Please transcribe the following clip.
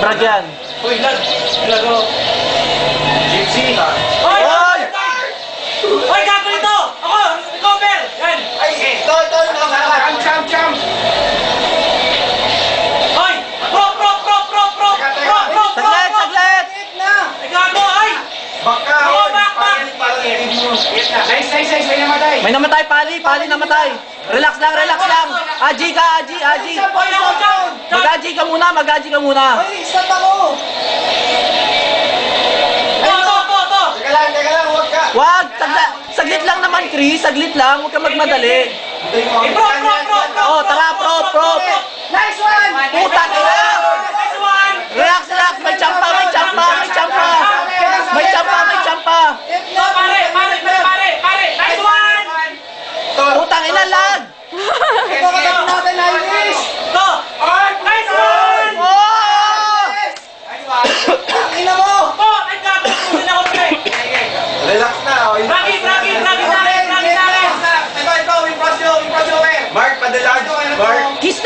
Frag yan. Uy, lag. Lago. Gypsy. Hoy! Hoy! Hoy, gago ito! Ako! Recover! Yan! Ay, ito. Cham. Hoy! Pro! Saglit! Ay, gago! Ay! Baka. Oo, back. Nice. May namatay. May namatay, Pali namatay. Relax lang. Aji ka. Hoy, ako dyan! Mag-aji ka muna. Ay, stop ako. To! Teka lang, huwag ka. Wag! Saglit lang naman, Chris. Saglit lang. Huwag ka magmadali. Eh, pro! Oh, tara, pro. Nice one. Putang ina! Nice one! Relax. May champa. To, pare! Nice one! Putang ina, lag! Ito ka natin, Irish. To! Nice one! Oh! Ina mo. To! Ay, gago! Tusin ako, pre! Relax na. Fragi sa akin! Ito, impress nyo, Mark, padala. Mark. Kiss